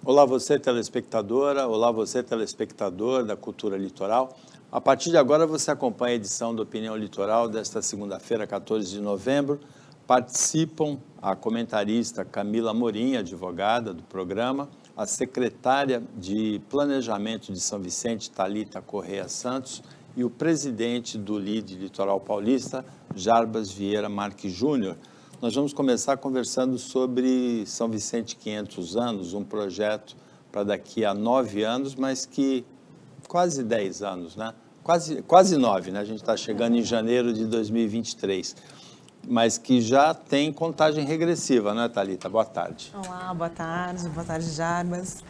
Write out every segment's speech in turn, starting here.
Olá você telespectadora, olá você telespectador da Cultura Litoral. A partir de agora você acompanha a edição do Opinião Litoral desta segunda-feira, 14 de novembro. Participam a comentarista Camila Morim, advogada do programa, a secretária de Planejamento de São Vicente, Thalita Correia Santos, e o presidente do LIDE Litoral Paulista, Jarbas Vieira Marques Júnior. Nós vamos começar conversando sobre São Vicente 500 anos, um projeto para daqui a 9 anos, mas que quase 10 anos, né? Quase 9, né? A gente está chegando em janeiro de 2023, mas que já tem contagem regressiva, né, Thalita? Boa tarde. Olá, boa tarde, Jarbas.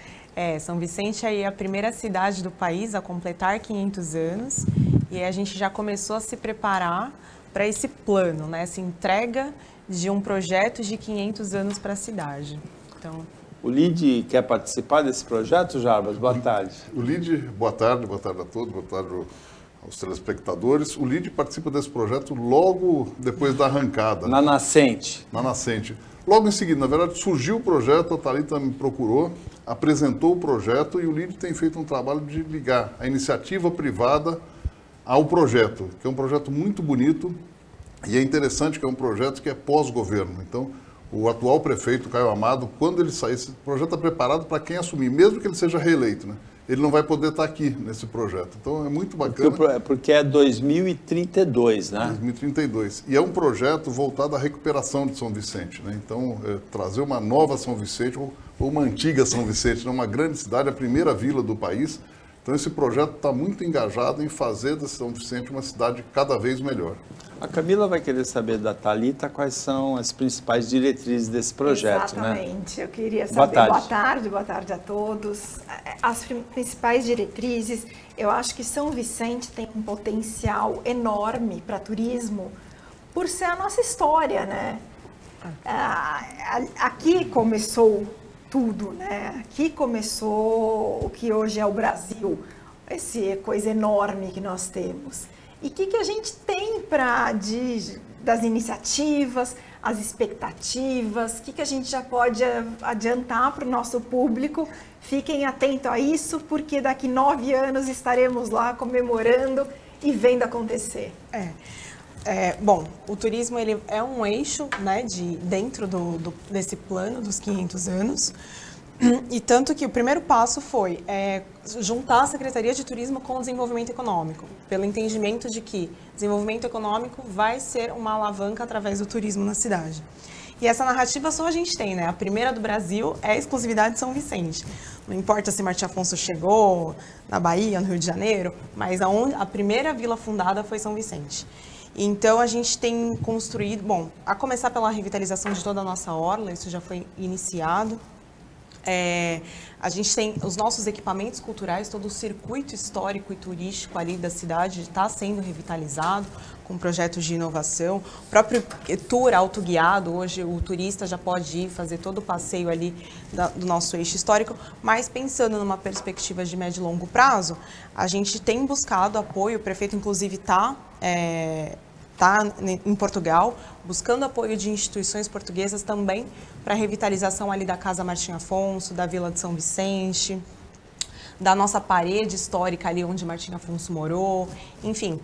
São Vicente é a primeira cidade do país a completar 500 anos e a gente já começou a se preparar para esse plano, né? Essa entrega de um projeto de 500 anos para a cidade. Então... O LIDE quer participar desse projeto, Jarbas? Boa tarde. O LIDE, boa tarde a todos, boa tarde aos telespectadores. O LIDE participa desse projeto logo depois da arrancada. Na nascente. Na nascente. Logo em seguida, na verdade, surgiu o projeto, a Thalita me procurou, apresentou o projeto e o LIDE tem feito um trabalho de ligar a iniciativa privada ao projeto, que é um projeto muito bonito. E é interessante que é um projeto que é pós-governo. Então, o atual prefeito, Caio Amado, quando ele sair, esse projeto está preparado para quem assumir, mesmo que ele seja reeleito, né? Ele não vai poder estar aqui nesse projeto. Então, é muito bacana. Porque é 2032, né? 2032. E é um projeto voltado à recuperação de São Vicente, né? Então, trazer uma nova São Vicente, ou uma antiga São Vicente, né? Uma grande cidade, a primeira vila do país. Então, esse projeto está muito engajado em fazer de São Vicente uma cidade cada vez melhor. A Camila vai querer saber da Thalita quais são as principais diretrizes desse projeto, Exatamente. Né? Eu queria saber. Boa tarde a todos. As principais diretrizes, eu acho que São Vicente tem um potencial enorme para turismo por ser a nossa história, né? Aqui começou tudo, né? Aqui começou o que hoje é o Brasil, essa coisa enorme que nós temos. E o que a gente tem das iniciativas, as expectativas, o que a gente já pode adiantar para o nosso público? Fiquem atentos a isso, porque daqui 9 anos estaremos lá comemorando e vendo acontecer. Bom, o turismo ele é um eixo, né, dentro desse plano dos 500 anos. E tanto que o primeiro passo foi juntar a Secretaria de Turismo com o Desenvolvimento Econômico, pelo entendimento de que desenvolvimento econômico vai ser uma alavanca através do turismo na cidade. E essa narrativa só a gente tem, né? A primeira do Brasil é a exclusividade de São Vicente. Não importa se Martim Afonso chegou na Bahia, no Rio de Janeiro, mas a primeira vila fundada foi São Vicente. Então, a gente tem construído, a começar pela revitalização de toda a nossa orla, isso já foi iniciado. A gente tem os nossos equipamentos culturais, todo o circuito histórico e turístico ali da cidade está sendo revitalizado com projetos de inovação. O próprio tour autoguiado, hoje o turista já pode ir fazer todo o passeio ali do nosso eixo histórico, mas pensando numa perspectiva de médio e longo prazo, a gente tem buscado apoio, o prefeito inclusive está em Portugal, buscando apoio de instituições portuguesas também para a revitalização ali da Casa Martim Afonso, da Vila de São Vicente, da nossa parede histórica ali onde Martim Afonso morou, enfim,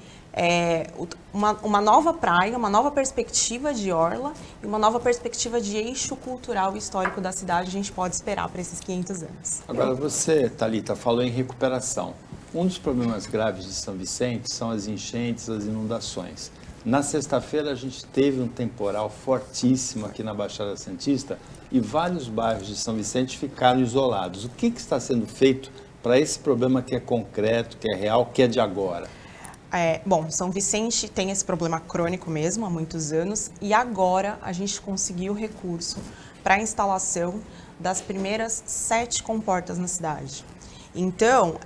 uma nova praia, uma nova perspectiva de orla e uma nova perspectiva de eixo cultural e histórico da cidade a gente pode esperar para esses 500 anos. Agora você, Thalita, falou em recuperação. Um dos problemas graves de São Vicente são as enchentes, as inundações. Na sexta-feira a gente teve um temporal fortíssimo aqui na Baixada Santista e vários bairros de São Vicente ficaram isolados. O que está sendo feito para esse problema que é concreto, que é real, que é de agora? São Vicente tem esse problema crônico mesmo há muitos anos e agora a gente conseguiu recurso para a instalação das primeiras 7 comportas na cidade. Então,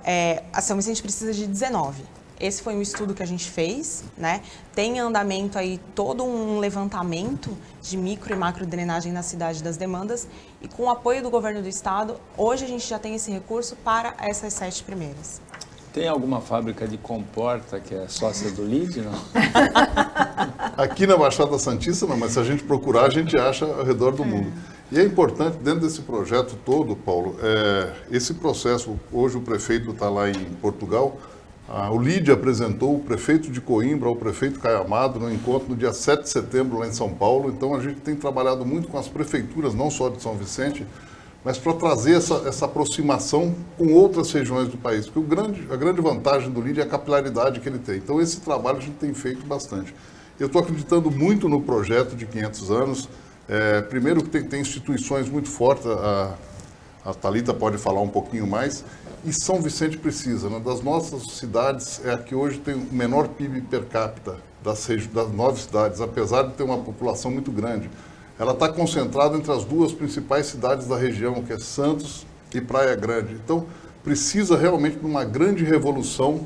a São Vicente precisa de 19. Esse foi um estudo que a gente fez, né? Tem em andamento aí todo um levantamento de micro e macro drenagem na cidade das demandas e com o apoio do governo do estado, hoje a gente já tem esse recurso para essas 7 primeiras. Tem alguma fábrica de comporta que é sócia do LIDE, não? Aqui na Baixada Santista não, mas se a gente procurar, a gente acha ao redor do mundo. E é importante, dentro desse projeto todo, Paulo, esse processo, hoje o prefeito está lá em Portugal, o LIDE apresentou o prefeito de Coimbra ao prefeito Caio Amado no encontro no dia 7 de setembro lá em São Paulo. Então a gente tem trabalhado muito com as prefeituras, não só de São Vicente, mas para trazer essa aproximação com outras regiões do país. Porque a grande vantagem do LIDE é a capilaridade que ele tem. Então esse trabalho a gente tem feito bastante. Eu estou acreditando muito no projeto de 500 anos. Primeiro que tem instituições muito fortes, a Thalita pode falar um pouquinho mais, e São Vicente precisa, né? Das nossas cidades, é a que hoje tem o menor PIB per capita das 9 cidades, apesar de ter uma população muito grande. Ela está concentrada entre as duas principais cidades da região, que é Santos e Praia Grande. Então, precisa realmente de uma grande revolução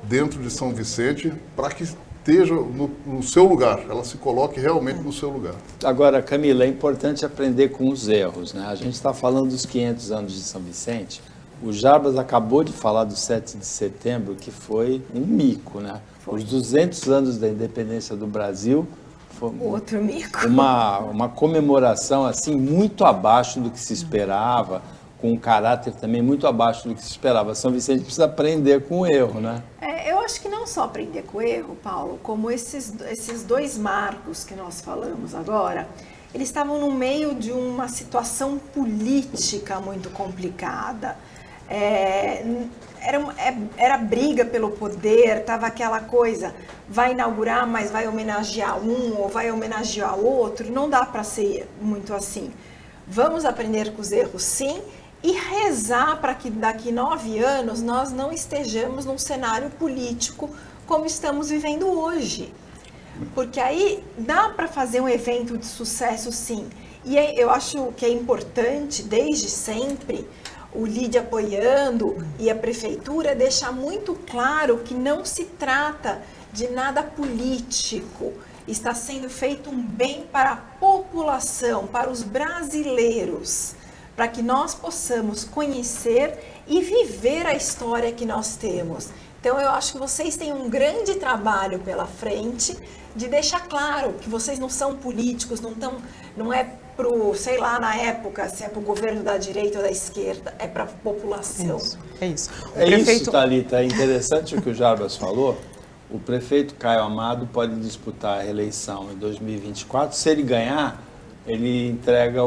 dentro de São Vicente para que esteja no seu lugar, ela se coloque realmente no seu lugar. Agora, Camila, é importante aprender com os erros, né? A gente está falando dos 500 anos de São Vicente. O Jarbas acabou de falar do 7 de setembro, que foi um mico, né? Os 200 anos da independência do Brasil foi outro mico. Uma comemoração assim muito abaixo do que se esperava, com um caráter também muito abaixo do que se esperava. São Vicente precisa aprender com o erro, né? Eu acho que não só aprender com o erro, Paulo, como esses dois marcos que nós falamos agora, eles estavam no meio de uma situação política muito complicada. Era briga pelo poder, estava aquela coisa, vai inaugurar, mas vai homenagear um ou vai homenagear outro, não dá para ser muito assim. Vamos aprender com os erros, sim, e rezar para que daqui 9 anos nós não estejamos num cenário político como estamos vivendo hoje. Porque aí dá para fazer um evento de sucesso, sim. E eu acho que é importante, desde sempre, o LIDE apoiando e a prefeitura deixar muito claro que não se trata de nada político. Está sendo feito um bem para a população, para os brasileiros, para que nós possamos conhecer e viver a história que nós temos. Então eu acho que vocês têm um grande trabalho pela frente de deixar claro que vocês não são políticos, não é pro, sei lá, na época, se é para o governo da direita ou da esquerda, é para a população. É isso. Isso, Thalita, é interessante o que o Jarbas falou. O prefeito Caio Amado pode disputar a reeleição em 2024. Se ele ganhar, ele entrega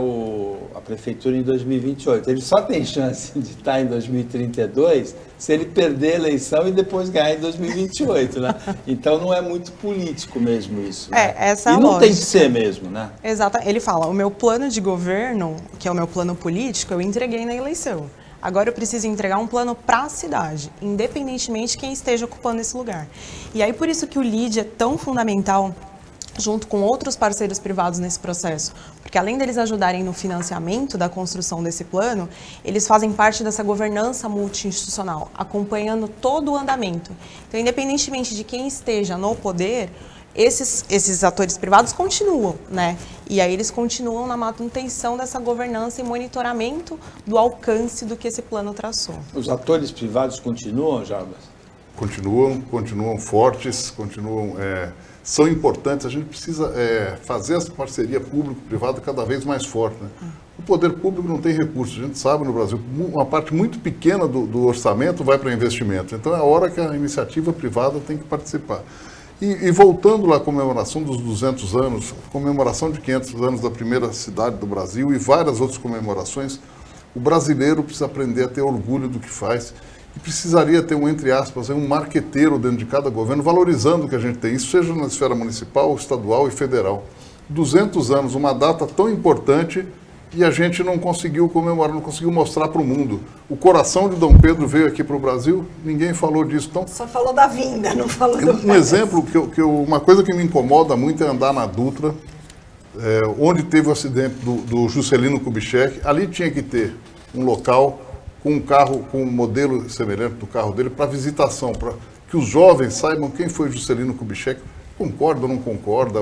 a prefeitura em 2028. Ele só tem chance de estar em 2032 se ele perder a eleição e depois ganhar em 2028, né? Então não é muito político mesmo isso. Né? Essa é a lógica. E não tem que ser mesmo, né? Exato. Ele fala, o meu plano de governo, que é o meu plano político, eu entreguei na eleição. Agora eu preciso entregar um plano para a cidade, independentemente de quem esteja ocupando esse lugar. E aí por isso que o LIDE é tão fundamental, junto com outros parceiros privados nesse processo, porque além deles ajudarem no financiamento da construção desse plano, eles fazem parte dessa governança multi-institucional, acompanhando todo o andamento. Então, independentemente de quem esteja no poder, esses atores privados continuam, né? E aí eles continuam na manutenção dessa governança e monitoramento do alcance do que esse plano traçou. Os atores privados continuam, Jarbas? Continuam fortes, são importantes. A gente precisa fazer essa parceria público-privada cada vez mais forte, né? O poder público não tem recursos, a gente sabe no Brasil, uma parte muito pequena do orçamento vai para investimento. Então é a hora que a iniciativa privada tem que participar. E voltando lá à comemoração dos 200 anos, comemoração de 500 anos da primeira cidade do Brasil e várias outras comemorações, o brasileiro precisa aprender a ter orgulho do que faz e precisaria ter entre aspas, um marqueteiro dentro de cada governo, valorizando o que a gente tem, isso seja na esfera municipal, estadual e federal. 200 anos, uma data tão importante e a gente não conseguiu comemorar, não conseguiu mostrar para o mundo. O coração de Dom Pedro veio aqui para o Brasil, ninguém falou disso. Então, só falou da vinda, não falou do Um exemplo, uma coisa que me incomoda muito é andar na Dutra, onde teve o acidente do Juscelino Kubitschek. Ali tinha que ter um local com um carro, com um modelo semelhante do carro dele, para visitação, para que os jovens saibam quem foi Juscelino Kubitschek, concorda ou não concorda,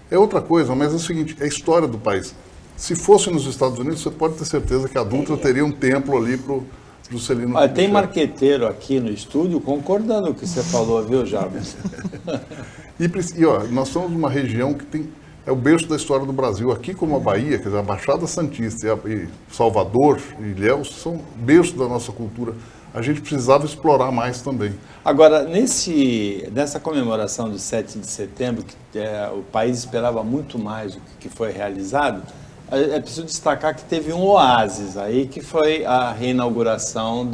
é outra coisa, mas é o seguinte, é a história do país. Se fosse nos Estados Unidos, você pode ter certeza que a Dutra teria um templo ali para o Juscelino Kubitschek. Tem marqueteiro aqui no estúdio concordando com o que você falou, viu, Jarbas? Nós somos uma região que tem é o berço da história do Brasil. Aqui como a Bahia, quer dizer, a Baixada Santista e Salvador e Ilhéus são berços da nossa cultura. A gente precisava explorar mais também. Agora, nessa comemoração do 7 de setembro, que o país esperava muito mais do que foi realizado, é preciso destacar que teve um oásis aí, que foi a reinauguração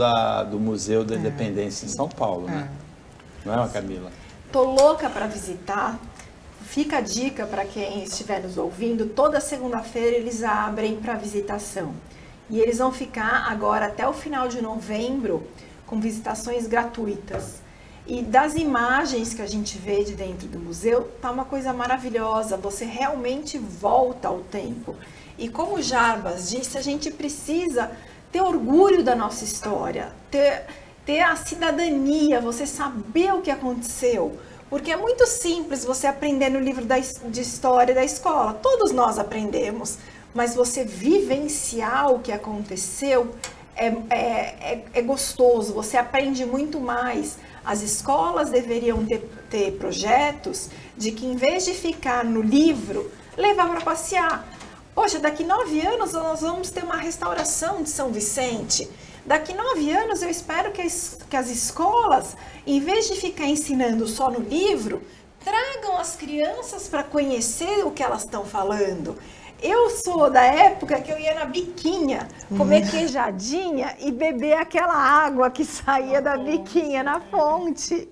do Museu da Independência em São Paulo, né? Não é, Camila? Tô louca para visitar. Fica a dica para quem estiver nos ouvindo, toda segunda-feira eles abrem para visitação. E eles vão ficar agora até o final de novembro com visitações gratuitas. E das imagens que a gente vê de dentro do museu, tá uma coisa maravilhosa, você realmente volta ao tempo. E como o Jarbas disse, a gente precisa ter orgulho da nossa história, ter a cidadania, você saber o que aconteceu. Porque é muito simples você aprender no livro de história da escola, todos nós aprendemos, mas você vivenciar o que aconteceu é gostoso, você aprende muito mais. As escolas deveriam ter projetos de que, em vez de ficar no livro, levar para passear. Poxa, daqui 9 anos nós vamos ter uma restauração de São Vicente. Daqui 9 anos eu espero que as escolas, em vez de ficar ensinando só no livro, tragam as crianças para conhecer o que elas estão falando. Eu sou da época que eu ia na biquinha, comer queijadinha e beber aquela água que saía da biquinha, na fonte,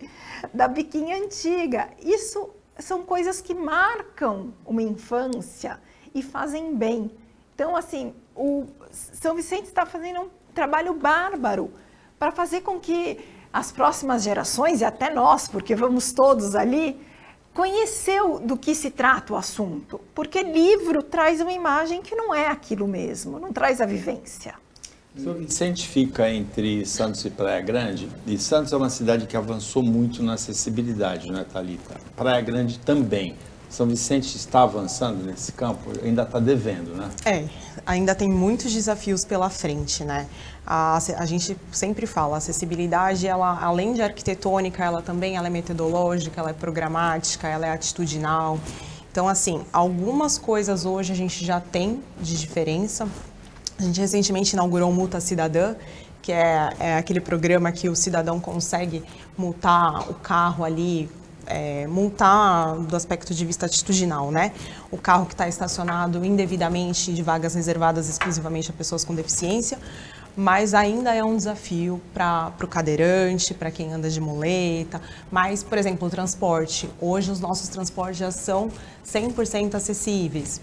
da biquinha antiga. Isso são coisas que marcam uma infância e fazem bem. Então, assim, o São Vicente está fazendo um trabalho bárbaro para fazer com que as próximas gerações, e até nós, porque vamos todos ali, conheceu do que se trata o assunto, porque livro traz uma imagem que não é aquilo mesmo, não traz a vivência. São Vicente fica entre Santos e Praia Grande, e Santos é uma cidade que avançou muito na acessibilidade, né, Thalita? Praia Grande também. São Vicente está avançando nesse campo? Ainda está devendo, né? Ainda tem muitos desafios pela frente, né? A gente sempre fala, a acessibilidade, ela, além de arquitetônica, ela também é metodológica, ela é programática, ela é atitudinal. Então, assim, algumas coisas hoje a gente já tem de diferença. A gente recentemente inaugurou o Multa Cidadã, que é aquele programa que o cidadão consegue multar o carro ali, multar do aspecto de vista atitudinal, né? O carro que está estacionado indevidamente de vagas reservadas exclusivamente a pessoas com deficiência, mas ainda é um desafio para o cadeirante, para quem anda de muleta. Mas, por exemplo, o transporte. Hoje os nossos transportes já são 100% acessíveis.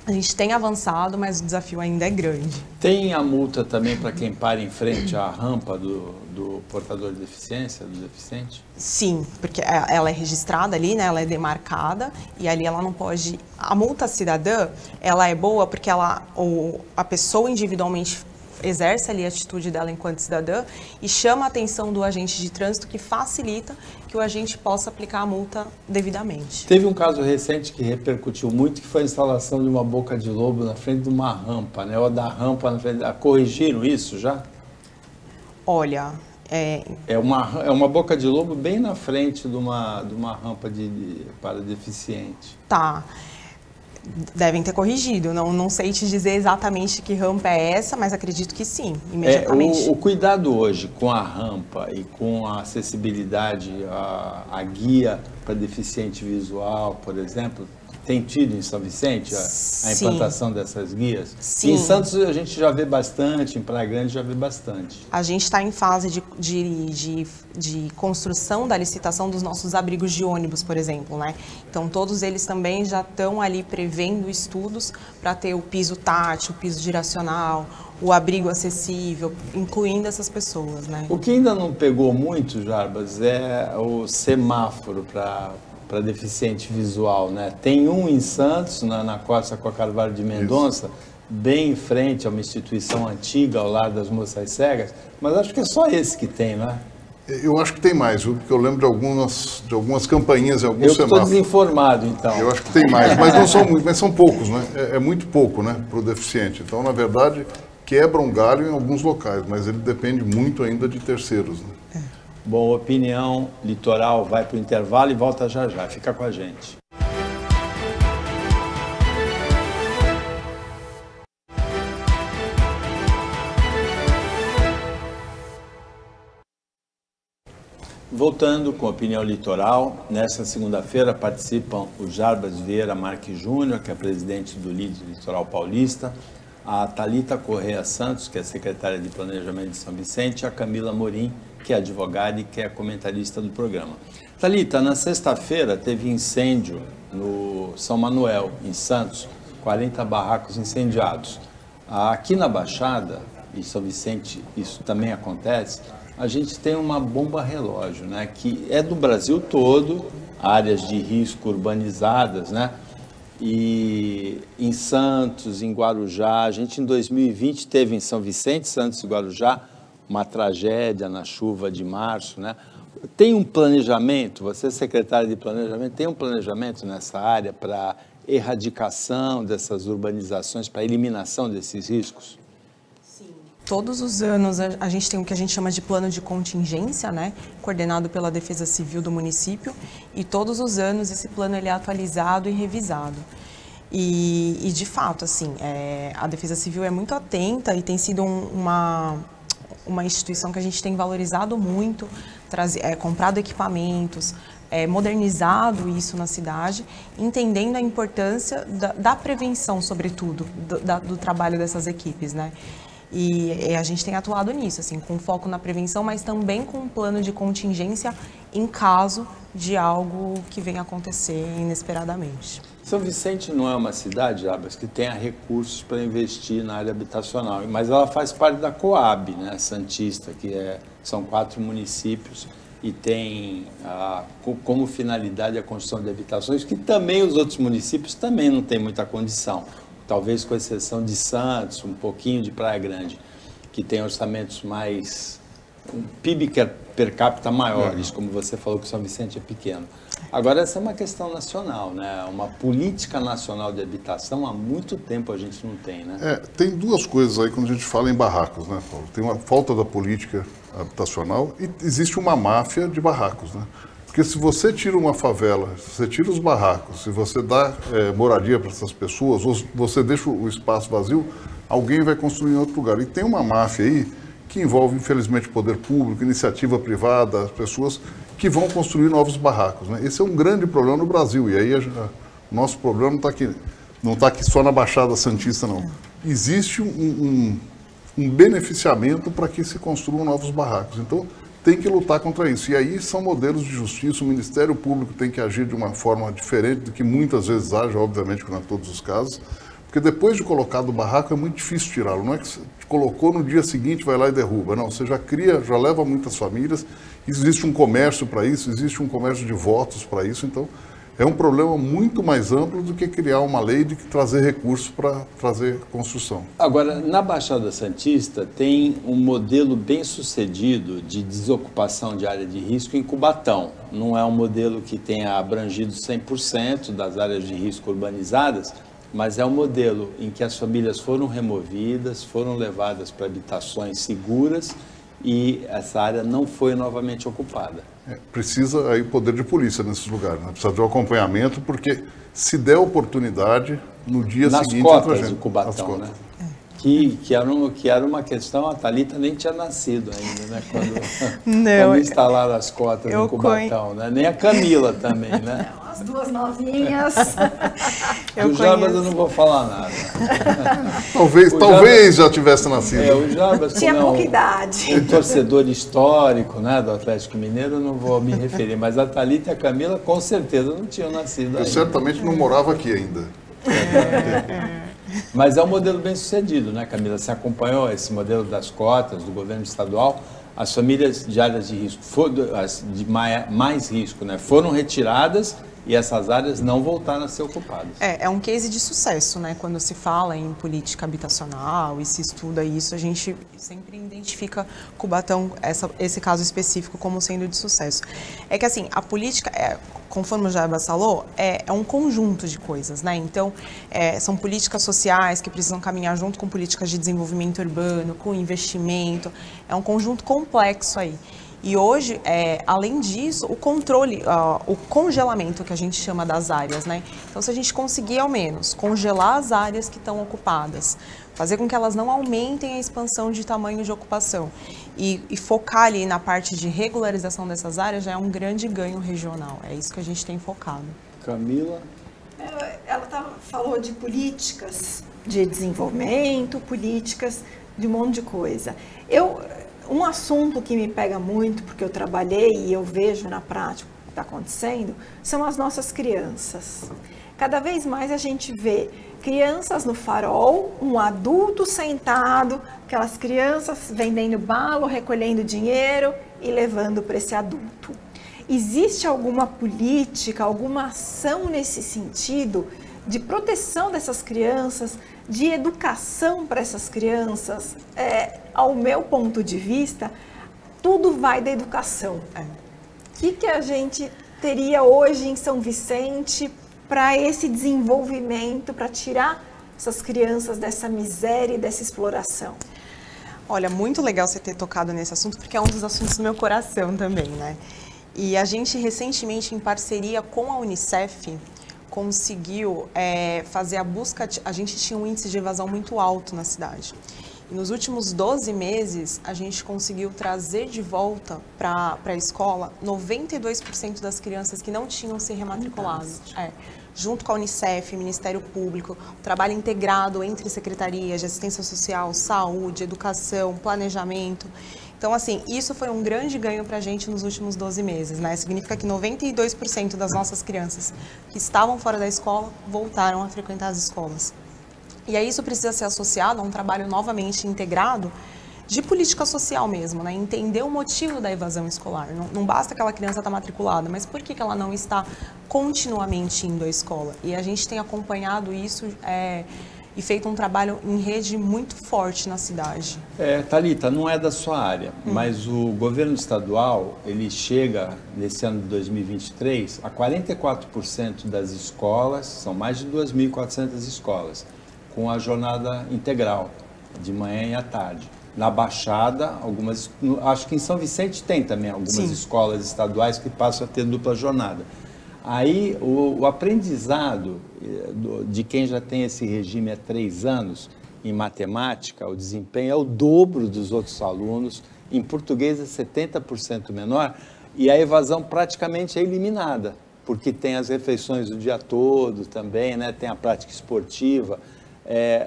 A gente tem avançado, mas o desafio ainda é grande. Tem a multa também para quem para em frente à rampa do portador de deficiência, do deficiente? Sim, porque ela é registrada ali, né? Ela é demarcada e ali ela não pode... A multa cidadã, ela é boa porque a pessoa individualmente exerce ali a atitude dela enquanto cidadã e chama a atenção do agente de trânsito, que facilita que o agente possa aplicar a multa devidamente. Teve um caso recente que repercutiu muito, que foi a instalação de uma boca de lobo na frente de uma rampa, né? Ou da rampa na frente... Corrigiram isso já? Olha... É uma boca de lobo bem na frente de uma rampa para deficiente. Tá. Devem ter corrigido. Não sei te dizer exatamente que rampa é essa, mas acredito que sim, imediatamente. O cuidado hoje com a rampa e com a acessibilidade, a guia para deficiente visual, por exemplo, tem tido em São Vicente a implantação dessas guias? Sim. Em Santos a gente já vê bastante, em Praia Grande já vê bastante. A gente está em fase de construção da licitação dos nossos abrigos de ônibus, por exemplo, né? Então todos eles também já estão ali prevendo estudos para ter o piso tátil, o piso giracional, o abrigo acessível, incluindo essas pessoas, né? O que ainda não pegou muito, Jarbas, é o semáforo para deficiente visual, né? Tem um em Santos, na Costa com a Carvalho de Mendonça, bem em frente a uma instituição antiga, ao lado das Moças Cegas, mas acho que é só esse que tem, não é? Eu acho que tem mais, viu? Porque eu lembro de algumas campainhas e alguns semáforos. Eu estou desinformado, então. Eu acho que tem mais, mas não são muitos, mas são poucos, né? É muito pouco, né, para o deficiente. Então, na verdade, quebra um galho em alguns locais, mas ele depende muito ainda de terceiros, né? Bom, Opinião Litoral vai para o intervalo e volta já já. Fica com a gente. Voltando com a opinião litoral, nesta segunda-feira participam o Jarbas Vieira Marques Júnior, que é presidente do LIDE Litoral Paulista, a Thalita Correia Santos, que é secretária de Planejamento de São Vicente, e a Camila Morim, que é advogada e que é comentarista do programa. Thalita, na sexta-feira teve incêndio no São Manuel, em Santos, 40 barracos incendiados. Aqui na Baixada, em São Vicente, isso também acontece, a gente tem uma bomba relógio, né, que é do Brasil todo, áreas de risco urbanizadas, né, e em Santos, em Guarujá, a gente em 2020 teve em São Vicente, Santos e Guarujá, uma tragédia na chuva de março, né? Tem um planejamento, você secretário de planejamento, tem um planejamento nessa área para erradicação dessas urbanizações, para eliminação desses riscos? Todos os anos a gente tem o que a gente chama de plano de contingência, né, coordenado pela Defesa Civil do município, e todos os anos esse plano ele é atualizado e revisado. E de fato, assim, a Defesa Civil é muito atenta e tem sido uma instituição que a gente tem valorizado muito, comprado equipamentos, modernizado isso na cidade, entendendo a importância da prevenção, sobretudo, do trabalho dessas equipes, né? E a gente tem atuado nisso, assim, com foco na prevenção, mas também com um plano de contingência em caso de algo que venha acontecer inesperadamente. São Vicente não é uma cidade, Jarbas, que tenha recursos para investir na área habitacional, mas ela faz parte da Coab, né, Santista, que são 4 municípios e tem como finalidade a construção de habitações, que também os outros municípios também não têm muita condição. Talvez com exceção de Santos, um pouquinho de Praia Grande, que tem orçamentos mais... um PIB per capita maiores, como você falou que São Vicente é pequeno. Agora, essa é uma questão nacional, né? Uma política nacional de habitação, há muito tempo a gente não tem, né? Tem duas coisas aí quando a gente fala em barracos, né, Paulo? Tem uma falta da política habitacional e existe uma máfia de barracos, né? Porque se você tira uma favela, se você tira os barracos, se você dá moradia para essas pessoas, ou você deixa o espaço vazio, alguém vai construir em outro lugar. E tem uma máfia aí que envolve, infelizmente, o poder público, iniciativa privada, as pessoas que vão construir novos barracos, né? Esse é um grande problema no Brasil. E aí o nosso problema não está aqui só na Baixada Santista, não. Existe um beneficiamento para que se construam novos barracos. Então, tem que lutar contra isso. E aí são modelos de justiça, o Ministério Público tem que agir de uma forma diferente do que muitas vezes age, obviamente que não é todos os casos, porque depois de colocado o barraco é muito difícil tirá-lo. Não é que você colocou no dia seguinte, vai lá e derruba. Não, você já leva muitas famílias, existe um comércio para isso, existe um comércio de votos para isso, então é um problema muito mais amplo do que criar uma lei de trazer recursos para trazer construção. Agora, na Baixada Santista tem um modelo bem sucedido de desocupação de área de risco em Cubatão. Não é um modelo que tenha abrangido 100% das áreas de risco urbanizadas, mas é um modelo em que as famílias foram removidas, foram levadas para habitações seguras e essa área não foi novamente ocupada. Precisa aí poder de polícia nesses lugares, né? Precisa de um acompanhamento, porque se der oportunidade, no dia seguinte... Nas cotas do Cubatão, né? Que era uma questão, a Thalita nem tinha nascido ainda, né? Quando instalaram as cotas no Cubatão, né? Nem a Camila também, né? Não, as duas novinhas. Do Jarbas eu não vou falar nada. Talvez já tivesse nascido. O Jarbas, tinha pouca idade. Um torcedor histórico, né, do Atlético Mineiro, eu não vou me referir, mas a Thalita e a Camila com certeza não tinham nascido ainda. Eu certamente não morava aqui ainda. Mas é um modelo bem sucedido, né, Camila? Você acompanhou esse modelo das cotas do governo estadual? As famílias de áreas de risco, de mais risco, né, foram retiradas e essas áreas não voltaram a ser ocupadas. É um case de sucesso, né? Quando se fala em política habitacional e se estuda isso, a gente sempre identifica Cubatão, esse caso específico, como sendo de sucesso. É que assim, a política, conforme o Jarbas falou, é um conjunto de coisas, né? Então, são políticas sociais que precisam caminhar junto com políticas de desenvolvimento urbano, com investimento, é um conjunto complexo aí. E hoje, além disso, o controle, o congelamento que a gente chama das áreas, né? Então, se a gente conseguir ao menos congelar as áreas que estão ocupadas, fazer com que elas não aumentem a expansão de tamanho de ocupação e focar ali na parte de regularização dessas áreas, já é um grande ganho regional. É isso que a gente tem focado. Camila? Ela falou de políticas de desenvolvimento, políticas de um monte de coisa. Um assunto que me pega muito, porque eu trabalhei e eu vejo na prática o que está acontecendo, são as nossas crianças. Cada vez mais a gente vê crianças no farol, um adulto sentado, aquelas crianças vendendo bala, recolhendo dinheiro e levando para esse adulto. Existe alguma política, alguma ação nesse sentido de proteção dessas crianças, de educação para essas crianças? Ao meu ponto de vista, tudo vai da educação. O que a gente teria hoje em São Vicente para esse desenvolvimento, para tirar essas crianças dessa miséria e dessa exploração? Olha, muito legal você ter tocado nesse assunto, porque é um dos assuntos do meu coração também, né? E a gente recentemente, em parceria com a Unicef, conseguiu fazer a busca. A gente tinha um índice de evasão muito alto na cidade. E nos últimos 12 meses, a gente conseguiu trazer de volta para a escola 92% das crianças que não tinham se rematriculado. Junto com a Unicef, Ministério Público, trabalho integrado entre secretarias de assistência social, saúde, educação, planejamento. Então, assim, isso foi um grande ganho para a gente nos últimos 12 meses, né? Significa que 92% das nossas crianças que estavam fora da escola voltaram a frequentar as escolas. E aí isso precisa ser associado a um trabalho novamente integrado de política social mesmo, né? Entender o motivo da evasão escolar. Não basta aquela criança estar matriculada, mas por que ela não está continuamente indo à escola? E a gente tem acompanhado isso e feito um trabalho em rede muito forte na cidade. Thalita, não é da sua área, mas o governo estadual, ele chega, nesse ano de 2023, a 44% das escolas, são mais de 2.400 escolas, com a jornada integral, de manhã e à tarde. Na Baixada, algumas, acho que em São Vicente tem também algumas escolas estaduais que passam a ter dupla jornada. Aí o aprendizado de quem já tem esse regime há 3 anos em matemática, o desempenho é o dobro dos outros alunos, em português é 70% menor, e a evasão praticamente é eliminada, porque tem as refeições o dia todo também, né? Tem a prática esportiva.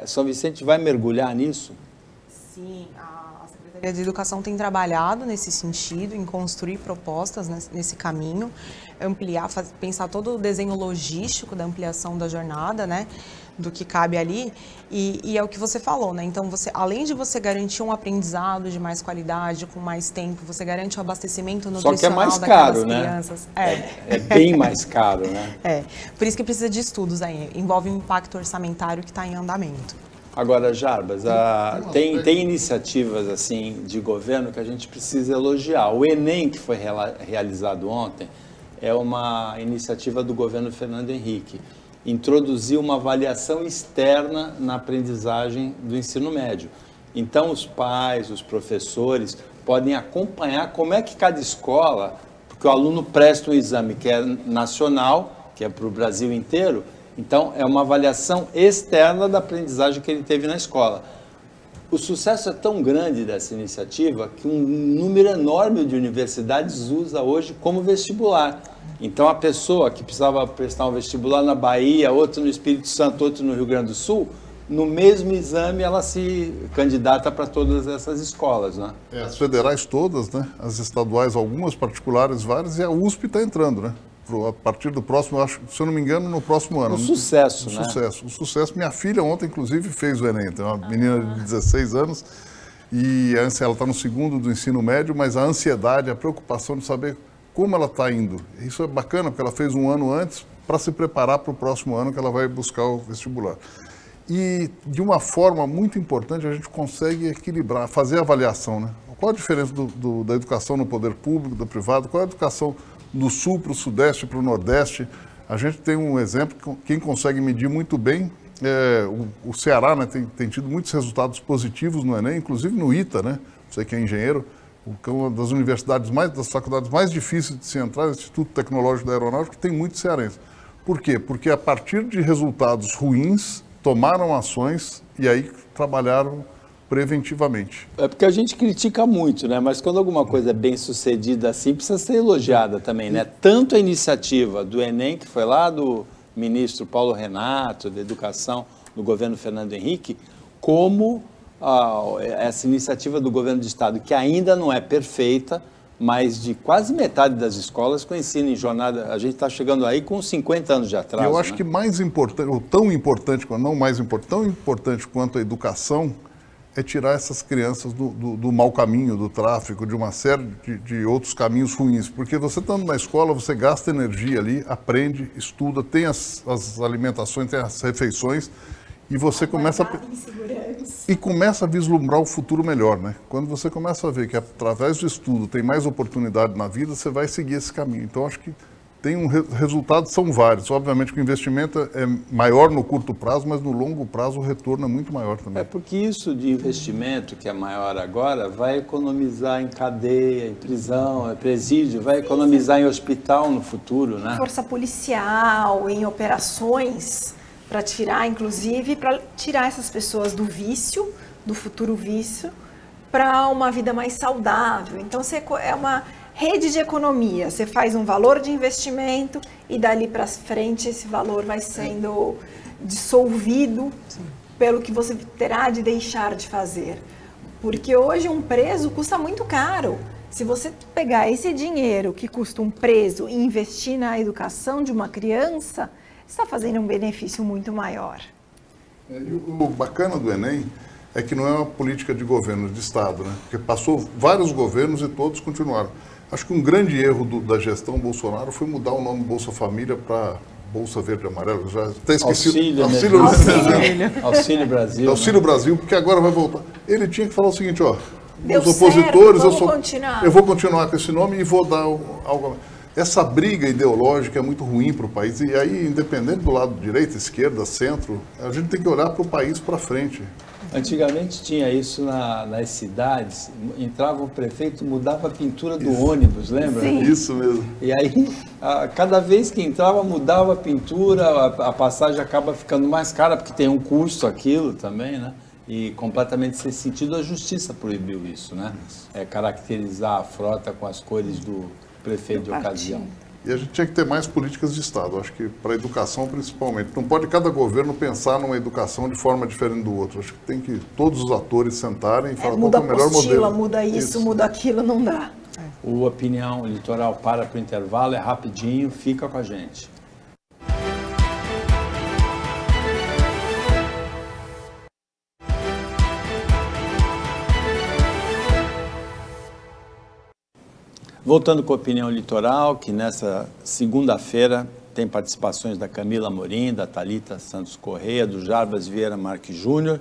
São Vicente vai mergulhar nisso? Sim, a Secretaria de Educação tem trabalhado nesse sentido, em construir propostas nesse caminho, ampliar, pensar todo o desenho logístico da ampliação da jornada, né, do que cabe ali, e é o que você falou, né, então além de você garantir um aprendizado de mais qualidade, com mais tempo, você garante o abastecimento nutricional daquelas crianças. É bem mais caro, né? Por isso que precisa de estudos aí, envolve um impacto orçamentário que está em andamento. Agora, Jarbas, tem iniciativas assim de governo que a gente precisa elogiar. O Enem, que foi realizado ontem, é uma iniciativa do governo Fernando Henrique. Introduziu uma avaliação externa na aprendizagem do ensino médio. Então, os pais, os professores podem acompanhar como é que cada escola, porque o aluno presta um exame que é nacional, que é para o Brasil inteiro. Então, é uma avaliação externa da aprendizagem que ele teve na escola. O sucesso é tão grande dessa iniciativa que um número enorme de universidades usa hoje como vestibular. Então, a pessoa que precisava prestar um vestibular na Bahia, outro no Espírito Santo, outro no Rio Grande do Sul, no mesmo exame ela se candidata para todas essas escolas, né? As federais todas, né? As estaduais, algumas, particulares, várias, e a USP está entrando, né? A partir do próximo, acho, se eu não me engano, no próximo ano. O sucesso, né? O sucesso. Minha filha ontem, inclusive, fez o Enem. Tem uma menina de 16 anos e ela está no 2º do ensino médio, mas a ansiedade, a preocupação de saber como ela está indo. Isso é bacana, porque ela fez um ano antes para se preparar para o próximo ano que ela vai buscar o vestibular. E, de uma forma muito importante, a gente consegue equilibrar, fazer a avaliação, né? Qual a diferença da educação no poder público, da privada? Qual a educação do sul para o sudeste, para o nordeste? A gente tem um exemplo, quem consegue medir muito bem, o Ceará, né, tem tido muitos resultados positivos no Enem, inclusive no ITA, né? Você que é engenheiro, que é uma das universidades das faculdades mais difíceis de se entrar, o Instituto Tecnológico da Aeronáutica, tem muito cearense. Por quê? Porque a partir de resultados ruins, tomaram ações e aí trabalharam preventivamente. É porque a gente critica muito, né? Mas quando alguma coisa é bem sucedida assim, precisa ser elogiada também, né? Tanto a iniciativa do Enem, que foi lá do ministro Paulo Renato, da Educação, do governo Fernando Henrique, como essa iniciativa do governo do Estado, que ainda não é perfeita, mas de quase metade das escolas com ensino em jornada, a gente está chegando aí com 50 anos de atraso. Eu acho que mais importante, ou tão importante, não mais importante, tão importante quanto a educação, é tirar essas crianças do mau caminho, do tráfico, de uma série de outros caminhos ruins. Porque você estando na escola, você gasta energia ali, aprende, estuda, tem as alimentações, tem as refeições, e você começa a vislumbrar o futuro melhor, né? Quando você começa a ver que através do estudo tem mais oportunidade na vida, você vai seguir esse caminho. Então, acho que tem resultados são vários. Obviamente que o investimento é maior no curto prazo, mas no longo prazo o retorno é muito maior também. É porque isso de investimento, que é maior agora, vai economizar em cadeia, em prisão, em presídio, vai economizar em hospital no futuro, né? Força policial, em operações, para tirar, inclusive, para tirar essas pessoas do vício, do futuro vício, para uma vida mais saudável. Então, é uma rede de economia. Você faz um valor de investimento e dali para frente esse valor vai sendo dissolvido pelo que você terá de deixar de fazer. Porque hoje um preso custa muito caro. Se você pegar esse dinheiro que custa um preso e investir na educação de uma criança, está fazendo um benefício muito maior. O bacana do Enem é que não é uma política de governo, de Estado, né? Porque passou vários governos e todos continuaram. Acho que um grande erro da gestão Bolsonaro foi mudar o nome Bolsa Família para Bolsa Verde e Amarelo. Já até esqueci. Auxílio Brasil. Auxílio Brasil, porque agora vai voltar. Ele tinha que falar o seguinte, ó, Deu os opositores, certo, eu vou continuar com esse nome e vou dar algo. Essa briga ideológica é muito ruim para o país, e aí, independente do lado direita, esquerda, centro, a gente tem que olhar para o país para frente. Antigamente tinha isso nas cidades, entrava o prefeito, mudava a pintura do ônibus, lembra? Sim. Isso mesmo. E aí, cada vez que entrava, mudava a pintura, a passagem acaba ficando mais cara, porque tem um custo aquilo também, né? E completamente sem sentido, a justiça proibiu isso, né? Caracterizar a frota com as cores do prefeito de ocasião. E a gente tinha que ter mais políticas de Estado, acho que para a educação principalmente. Não pode cada governo pensar numa educação de forma diferente do outro. Acho que tem que todos os atores sentarem e falar qual é o melhor modelo. Muda isso, muda aquilo, não dá. O Opinião Litoral para o intervalo, é rapidinho, fica com a gente. Voltando com a Opinião Litoral, que nessa segunda-feira tem participações da Camila Amorim, da Thalita Santos Correia, do Jarbas Vieira Marques Júnior.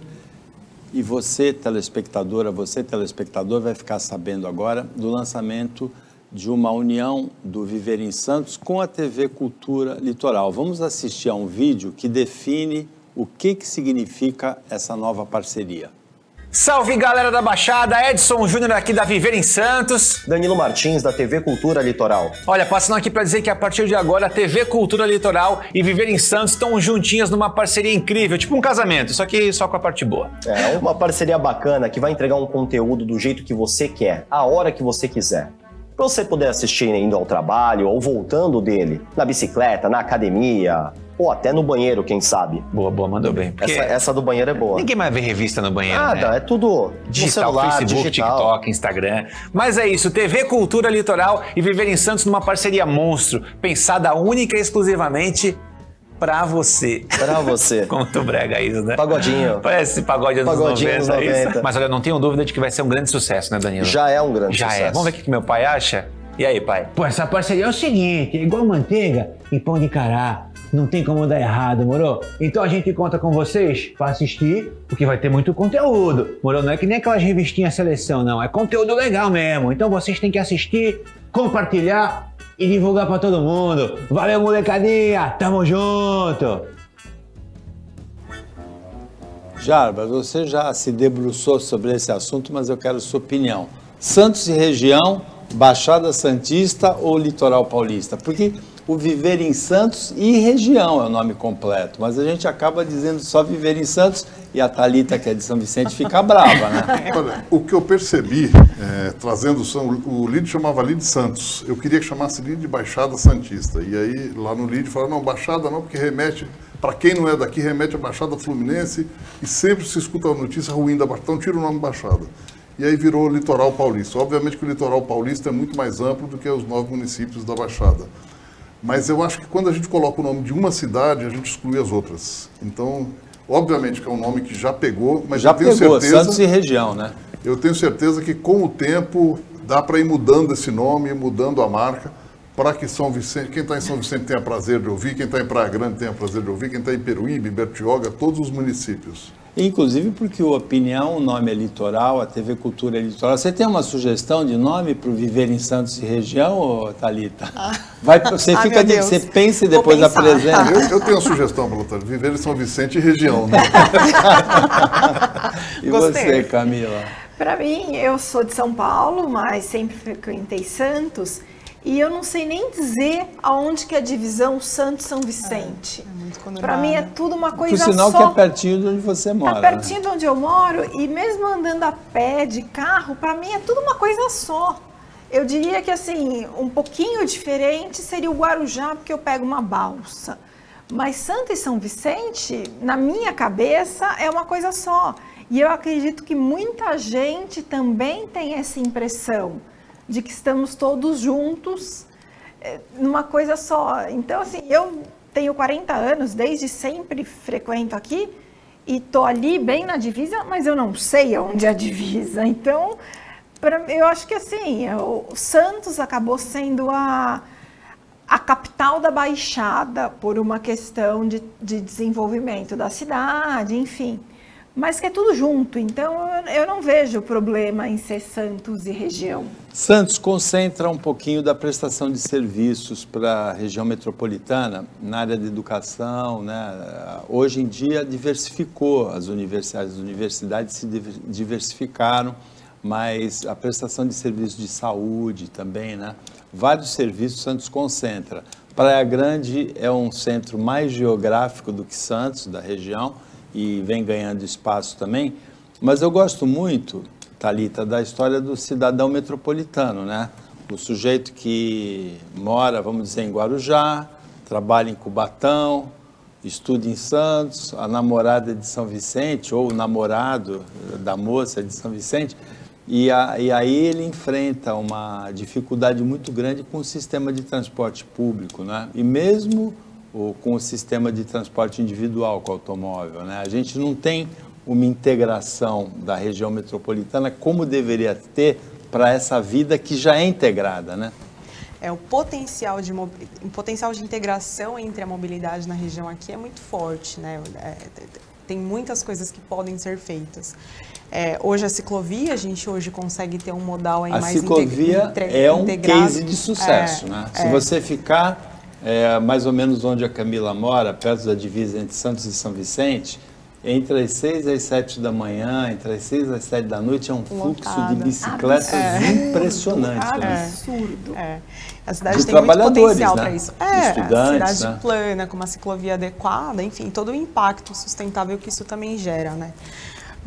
E você, telespectadora, você, telespectador, vai ficar sabendo agora do lançamento de uma união do Viver em Santos com a TV Cultura Litoral. Vamos assistir a um vídeo que define o que significa essa nova parceria. Salve, galera da Baixada, Edson Júnior aqui da Viver em Santos. Danilo Martins, da TV Cultura Litoral. Olha, passando aqui para dizer que a partir de agora a TV Cultura Litoral e Viver em Santos estão juntinhas numa parceria incrível, tipo um casamento, só que só com a parte boa. É uma parceria bacana que vai entregar um conteúdo do jeito que você quer, a hora que você quiser. Para você poder assistir indo ao trabalho ou voltando dele, na bicicleta, na academia, ou até no banheiro, quem sabe. Boa, mandou bem. Essa do banheiro é boa. Ninguém mais vê revista no banheiro, Nada, né? É tudo digital, no celular, Facebook, digital. TikTok, Instagram. Mas é isso, TV Cultura Litoral e Viver em Santos numa parceria monstro, pensada única e exclusivamente pra você. Pra você. Como tu brega isso, né? Pagodinho. Parece pagode anos 90, isso. Mas olha, não tenho dúvida de que vai ser um grande sucesso, né, Danilo? Já é um grande sucesso. Já é. Vamos ver o que meu pai acha? E aí, pai? Pô, essa parceria é o seguinte, é igual manteiga e pão de cará. Não tem como dar errado, moro? Então a gente conta com vocês para assistir, porque vai ter muito conteúdo, moro? Não é que nem aquelas revistinhas seleção, não. É conteúdo legal mesmo. Então vocês têm que assistir, compartilhar e divulgar para todo mundo. Valeu, molecadinha! Tamo junto! Jarbas, você já se debruçou sobre esse assunto, mas eu quero sua opinião. Santos e região, Baixada Santista ou Litoral Paulista? Porque o Viver em Santos e região é o nome completo, mas a gente acaba dizendo só Viver em Santos e a Thalita, que é de São Vicente, fica brava, né? Olha, o que eu percebi, trazendo o LIDE chamava LIDE Santos, eu queria que chamasse LIDE Baixada Santista, e aí lá no LIDE falaram, não, Baixada não, porque remete, para quem não é daqui, remete a Baixada Fluminense, e sempre se escuta a notícia ruim da Baixada, então tira o nome Baixada. E aí virou Litoral Paulista. Obviamente que o Litoral Paulista é muito mais amplo do que os 9 municípios da Baixada. Mas eu acho que quando a gente coloca o nome de uma cidade, a gente exclui as outras. Então, obviamente que é um nome que já pegou, mas já eu tenho pegou, certeza... Santos e região, né? Eu tenho certeza que com o tempo dá para ir mudando esse nome, mudando a marca, para que São Vicente, quem está em São Vicente tenha prazer de ouvir, quem está em Praia Grande tenha prazer de ouvir, quem está em Peruíbe, Bertioga, todos os municípios. Inclusive porque o Opinião, o nome é Litoral, a TV Cultura é Litoral. Você tem uma sugestão de nome para o Viver em Santos e região, Thalita? Você fica você pensa e depois apresenta. Eu tenho uma sugestão para o Viver em São Vicente e região, né? E você, Camila? Para mim, eu sou de São Paulo, mas sempre frequentei Santos. E eu não sei nem dizer aonde que é a divisão Santos-São Vicente. Para mim é tudo uma coisa só. Por sinal que é pertinho de onde você mora. É pertinho de onde eu moro e mesmo andando a pé, de carro, para mim é tudo uma coisa só. Eu diria que assim, um pouquinho diferente seria o Guarujá, porque eu pego uma balsa. Mas Santos e São Vicente, na minha cabeça, é uma coisa só. E eu acredito que muita gente também tem essa impressão de que estamos todos juntos numa coisa só. Então, assim, eu tenho 40 anos, desde sempre frequento aqui e tô ali bem na divisa, mas eu não sei onde é a divisa. Então, eu acho que assim, o Santos acabou sendo a capital da Baixada por uma questão de desenvolvimento da cidade, enfim. Mas que é tudo junto, então eu não vejo problema em ser Santos e região. Santos concentra um pouquinho da prestação de serviços para a região metropolitana na área de educação, né? Hoje em dia diversificou as universidades se diversificaram, mas a prestação de serviços de saúde também, né? Vários serviços Santos concentra. Praia Grande é um centro mais geográfico do que Santos, da região, e vem ganhando espaço também, mas eu gosto muito, Thalita, da história do cidadão metropolitano, né? O sujeito que mora, vamos dizer, em Guarujá, trabalha em Cubatão, estuda em Santos, a namorada é de São Vicente, ou o namorado da moça é de São Vicente, e aí ele enfrenta uma dificuldade muito grande com o sistema de transporte público, né? E mesmo com o sistema de transporte individual com o automóvel, né? A gente não tem uma integração da região metropolitana como deveria ter para essa vida que já é integrada, né? O potencial de integração entre a mobilidade na região aqui é muito forte, né? Tem muitas coisas que podem ser feitas. Hoje a ciclovia, a gente hoje consegue ter um modal aí mais integrado. A ciclovia é um case de sucesso, né? Se você ficar mais ou menos onde a Camila mora, perto da divisa entre Santos e São Vicente, entre as 6 às 7 da manhã, entre as 6 às 7 da noite, é um fluxo de bicicletas impressionante. Absurdo. A cidade tem muito potencial para isso. Estudantes, a cidade plana, com uma ciclovia adequada, enfim, todo o impacto sustentável que isso também gera, né?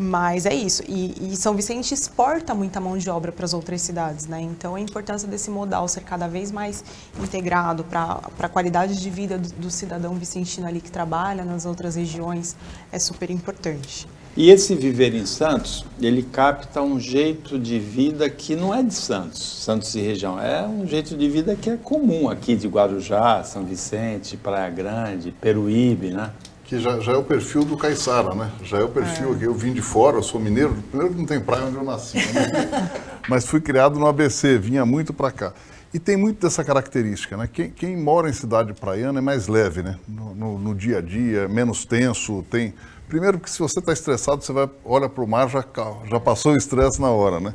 Mas é isso, e São Vicente exporta muita mão de obra para as outras cidades, né? Então a importância desse modal ser cada vez mais integrado para a qualidade de vida do cidadão vicentino ali que trabalha nas outras regiões é super importante. E esse Viver em Santos, ele capta um jeito de vida que não é de Santos e região, é um jeito de vida que é comum aqui de Guarujá, São Vicente, Praia Grande, Peruíbe, né? Que já é o perfil do Caiçara, né? Já é o perfil que eu vim de fora, eu sou mineiro, primeiro que não tem praia onde eu nasci, né? Mas fui criado no ABC, vinha muito para cá. E tem muito dessa característica, né? Quem mora em cidade praiana é mais leve, né? No dia a dia, menos tenso, tem... Primeiro porque se você está estressado, você olha para o mar, já passou o estresse na hora, né?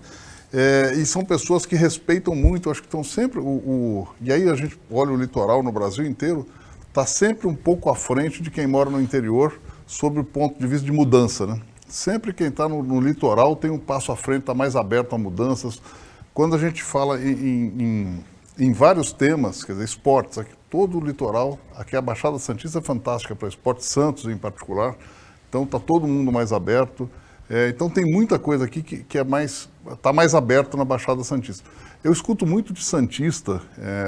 E são pessoas que respeitam muito, acho que estão sempre... E aí a gente olha o litoral no Brasil inteiro, está sempre um pouco à frente de quem mora no interior sobre o ponto de vista de mudança, né? Sempre quem está no litoral tem um passo à frente, está mais aberto a mudanças, quando a gente fala em vários temas, quer dizer, esportes, aqui, todo o litoral, aqui a Baixada Santista é fantástica para esporte, Santos em particular, então está todo mundo mais aberto, então tem muita coisa aqui que está mais aberto na Baixada Santista. Eu escuto muito de santista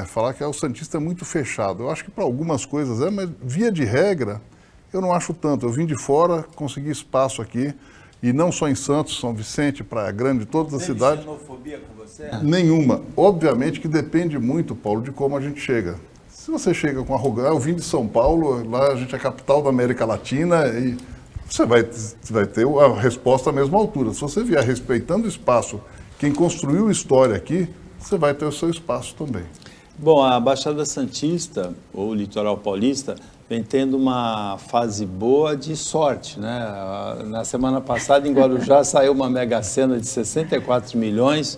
falar que o santista é muito fechado. Eu acho que para algumas coisas mas via de regra, eu não acho tanto. Eu vim de fora, consegui espaço aqui, e não só em Santos, São Vicente, Praia Grande, todas as cidades. Tem xenofobia com você? Nenhuma. Obviamente que depende muito, Paulo, de como a gente chega. Se você chega com arrogância, eu vim de São Paulo, lá a gente é a capital da América Latina, e você vai ter a resposta à mesma altura. Se você vier respeitando o espaço, quem construiu história aqui, você vai ter o seu espaço também. Bom, a Baixada Santista, ou Litoral Paulista, vem tendo uma fase boa de sorte, né? Na semana passada, em Guarujá, saiu uma mega-sena de 64 milhões.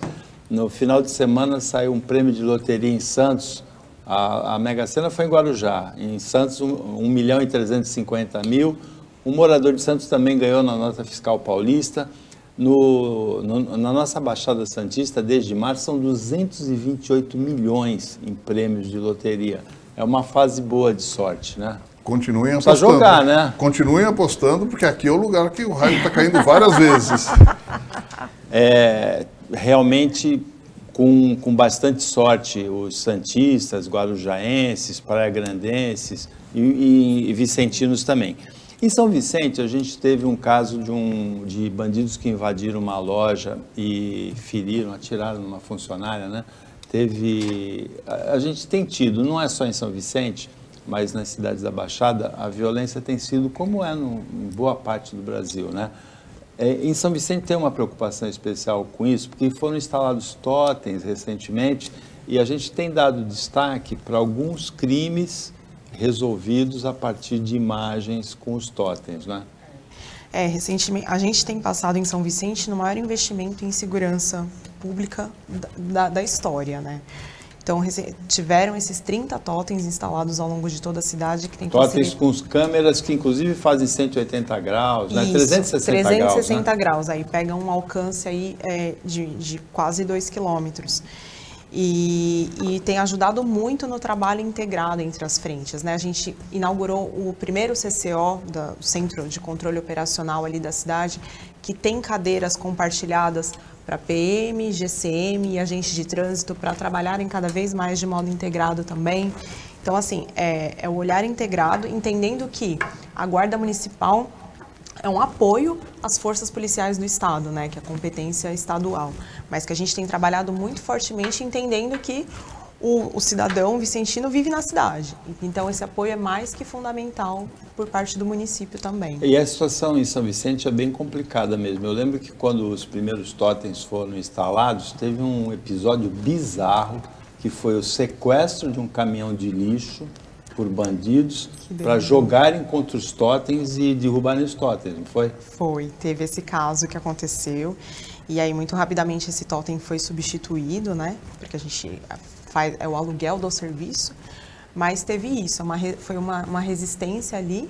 No final de semana, saiu um prêmio de loteria em Santos. A mega-sena foi em Guarujá. Em Santos, 1.350.000. Um morador de Santos também ganhou na nota fiscal paulista. Na nossa Baixada Santista, desde março, são 228 milhões em prêmios de loteria. É uma fase boa de sorte, né? Continuem apostando. Precisa jogar, né? Continuem apostando, porque aqui é o lugar que o raio está caindo várias vezes. Realmente, com bastante sorte, os santistas, guarujaenses, praia-grandenses e vicentinos também. Em São Vicente, a gente teve um caso de bandidos que invadiram uma loja e atiraram numa funcionária, né? A gente tem tido, não é só em São Vicente, mas nas cidades da Baixada, a violência tem sido como em boa parte do Brasil, né? Em São Vicente tem uma preocupação especial com isso, porque foram instalados totens recentemente e a gente tem dado destaque para alguns crimes resolvidos a partir de imagens com os totens, né? Recentemente, a gente tem passado em São Vicente no maior investimento em segurança pública da história, né? Então, tiveram esses 30 totens instalados ao longo de toda a cidade. Que tem totens com as câmeras que, inclusive, fazem 180 graus, né? 360 graus. 360 graus, aí pega um alcance aí, de quase 2 quilômetros. E tem ajudado muito no trabalho integrado entre as frentes, né? A gente inaugurou o primeiro CCO, o Centro de Controle Operacional ali da cidade, que tem cadeiras compartilhadas para PM, GCM e agentes de trânsito para trabalharem cada vez mais de modo integrado também. Então, assim, é o olhar integrado, entendendo que a Guarda Municipal é um apoio às forças policiais do Estado, né, que é a competência estadual, mas que a gente tem trabalhado muito fortemente entendendo que o cidadão vicentino vive na cidade. Então, esse apoio é mais que fundamental por parte do município também. E a situação em São Vicente é bem complicada mesmo. Eu lembro que quando os primeiros totens foram instalados, teve um episódio bizarro, que foi o sequestro de um caminhão de lixo por bandidos para jogarem contra os totens e derrubarem os totens, não foi? Foi, teve esse caso que aconteceu e aí muito rapidamente esse totem foi substituído, né? Porque a gente faz o aluguel do serviço, mas teve isso, foi uma resistência ali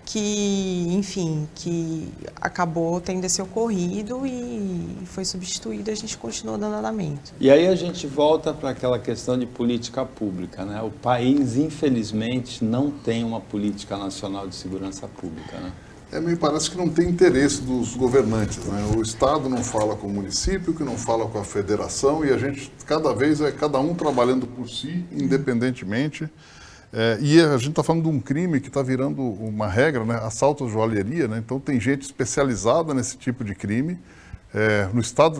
que, enfim, que acabou tendo esse ocorrido e foi substituído e a gente continua dando andamento. E aí a gente volta para aquela questão de política pública, né? O país, infelizmente, não tem uma política nacional de segurança pública, né? Me parece que não tem interesse dos governantes, né? O Estado não fala com o município, que não fala com a federação, e a gente, cada vez, cada um trabalhando por si, independentemente. E a gente está falando de um crime que está virando uma regra, né? Assalto à joalheria, né? Então tem gente especializada nesse tipo de crime,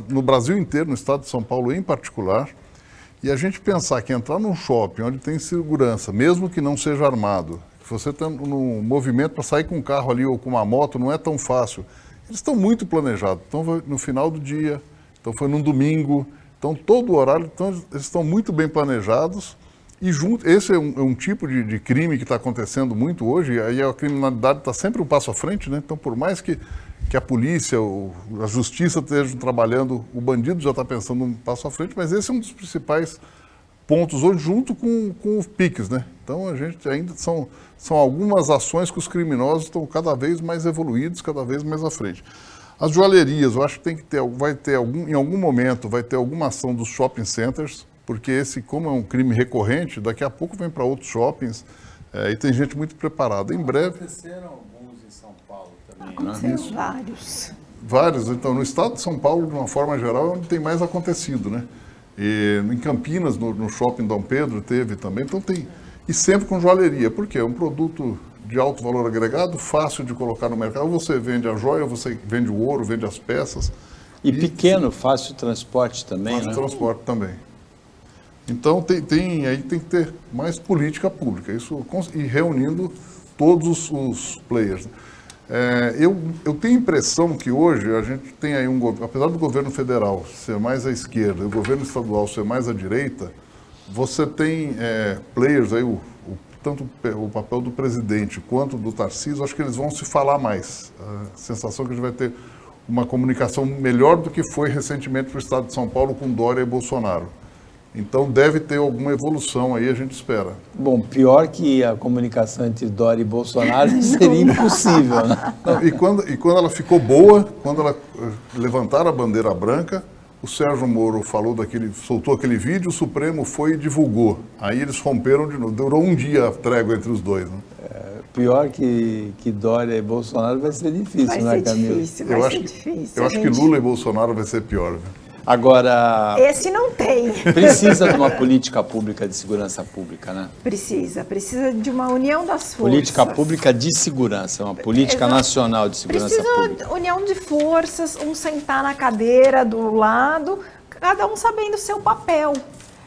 no Brasil inteiro, no estado de São Paulo em particular. E a gente pensar que entrar num shopping onde tem segurança, mesmo que não seja armado, que você está num movimento para sair com um carro ali ou com uma moto, não é tão fácil. Eles estão muito planejados, então no final do dia, então foi num domingo, então todo o horário, então eles estão muito bem planejados. E esse é um tipo de crime que está acontecendo muito hoje, aí a criminalidade está sempre um passo à frente, né? Então, por mais que a polícia, a justiça estejam trabalhando, o bandido já está pensando um passo à frente, mas esse é um dos principais pontos hoje, junto com os piques, né? Então, a gente ainda são algumas ações que os criminosos estão cada vez mais evoluídos, cada vez mais à frente. As joalherias, eu acho que tem que ter, em algum momento, vai ter alguma ação dos shopping centers, porque esse, como é um crime recorrente, daqui a pouco vem para outros shoppings, e tem gente muito preparada. Em breve... Aconteceram alguns em São Paulo também, Aconteceram vários. Vários. Então, no estado de São Paulo, de uma forma geral, é onde tem mais acontecido, né? E em Campinas, no shopping Dom Pedro, teve também. Então, tem... E sempre com joalheria, porque é um produto de alto valor agregado, fácil de colocar no mercado. Ou você vende a joia, ou você vende o ouro, vende as peças. E pequeno, fácil transporte também, fácil né? transporte também. Então, aí tem que ter mais política pública, isso, e reunindo todos os players. Eu tenho a impressão que hoje a gente tem aí apesar do governo federal ser mais à esquerda e o governo estadual ser mais à direita, você tem players aí, tanto o papel do presidente quanto do Tarcísio, acho que eles vão se falar mais. A sensação que a gente vai ter uma comunicação melhor do que foi recentemente para o estado de São Paulo com Dória e Bolsonaro. Então deve ter alguma evolução aí, a gente espera. Bom, pior que a comunicação entre Dória e Bolsonaro seria impossível, né? Não, e quando ela ficou boa, quando ela levantaram a bandeira branca, o Sérgio Moro soltou aquele vídeo, o Supremo foi e divulgou. Aí eles romperam de novo. Durou um dia a trégua entre os dois, né? Pior que Dória e Bolsonaro vai ser difícil, né, Camila? Vai ser difícil. Eu acho que Lula e Bolsonaro vai ser pior, né? Agora... Esse não tem. Precisa de uma política pública de segurança pública, né? Precisa de uma união das forças. Política pública de segurança, uma política nacional de segurança pública. Precisa união de forças, um sentar na cadeira do lado, cada um sabendo o seu papel.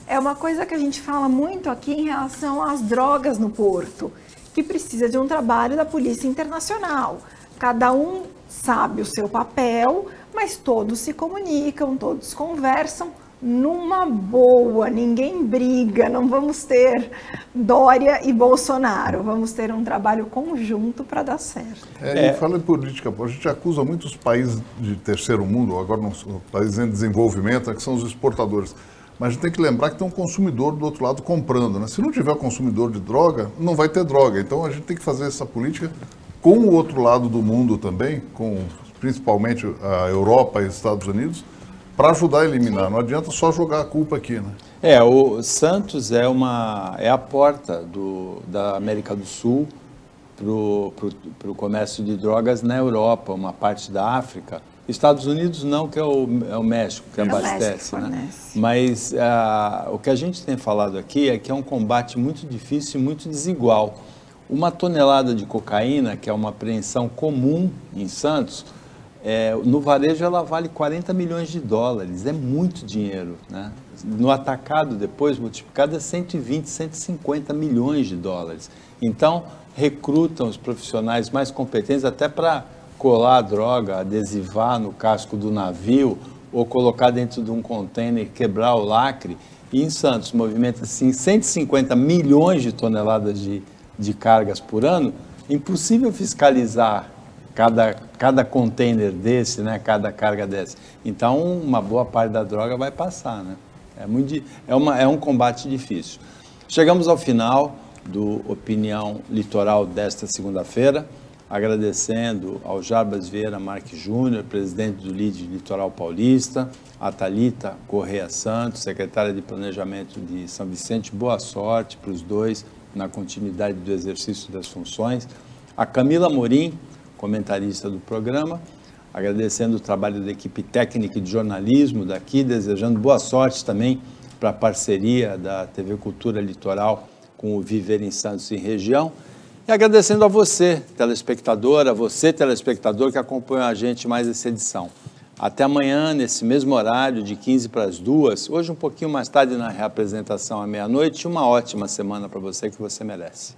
É uma coisa que a gente fala muito aqui em relação às drogas no porto, que precisa de um trabalho da Polícia Internacional. Cada um sabe o seu papel, mas todos se comunicam, todos conversam numa boa, ninguém briga, não vamos ter Dória e Bolsonaro, vamos ter um trabalho conjunto para dar certo. E fala em política, a gente acusa muitos países de terceiro mundo, agora os países em desenvolvimento, que são os exportadores. Mas a gente tem que lembrar que tem um consumidor do outro lado comprando, né? Se não tiver consumidor de droga, não vai ter droga. Então a gente tem que fazer essa política com o outro lado do mundo também, principalmente a Europa e os Estados Unidos, para ajudar a eliminar. Não adianta só jogar a culpa aqui, né? O Santos é a porta da América do Sul para o comércio de drogas na Europa, uma parte da África. Estados Unidos não, que é o México que abastece, né? Mas o que a gente tem falado aqui é que é um combate muito difícil e muito desigual. Uma tonelada de cocaína, que é uma apreensão comum em Santos, no varejo ela vale 40 milhões de dólares, é muito dinheiro, né? No atacado depois, multiplicado, é 120, 150 milhões de dólares. Então, recrutam os profissionais mais competentes até para colar a droga, adesivar no casco do navio ou colocar dentro de um container e quebrar o lacre. E em Santos movimenta assim 150 milhões de toneladas de cargas por ano. Impossível fiscalizar cada container desse, né, cada carga dessa. Então, uma boa parte da droga vai passar, né? É um combate difícil. Chegamos ao final do Opinião Litoral desta segunda-feira, agradecendo ao Jarbas Vieira Marques Júnior, presidente do LIDE Litoral Paulista, a Thalita Correia Santos, secretária de Planejamento de São Vicente, boa sorte para os dois na continuidade do exercício das funções, a Camila Morim, comentarista do programa, agradecendo o trabalho da equipe técnica de jornalismo daqui, desejando boa sorte também para a parceria da TV Cultura Litoral com o Viver em Santos e Região, e agradecendo a você, telespectadora, você, telespectador, que acompanha a gente mais essa edição. Até amanhã, nesse mesmo horário, de 15 para as 2, hoje um pouquinho mais tarde na reapresentação à meia-noite, uma ótima semana para você que você merece.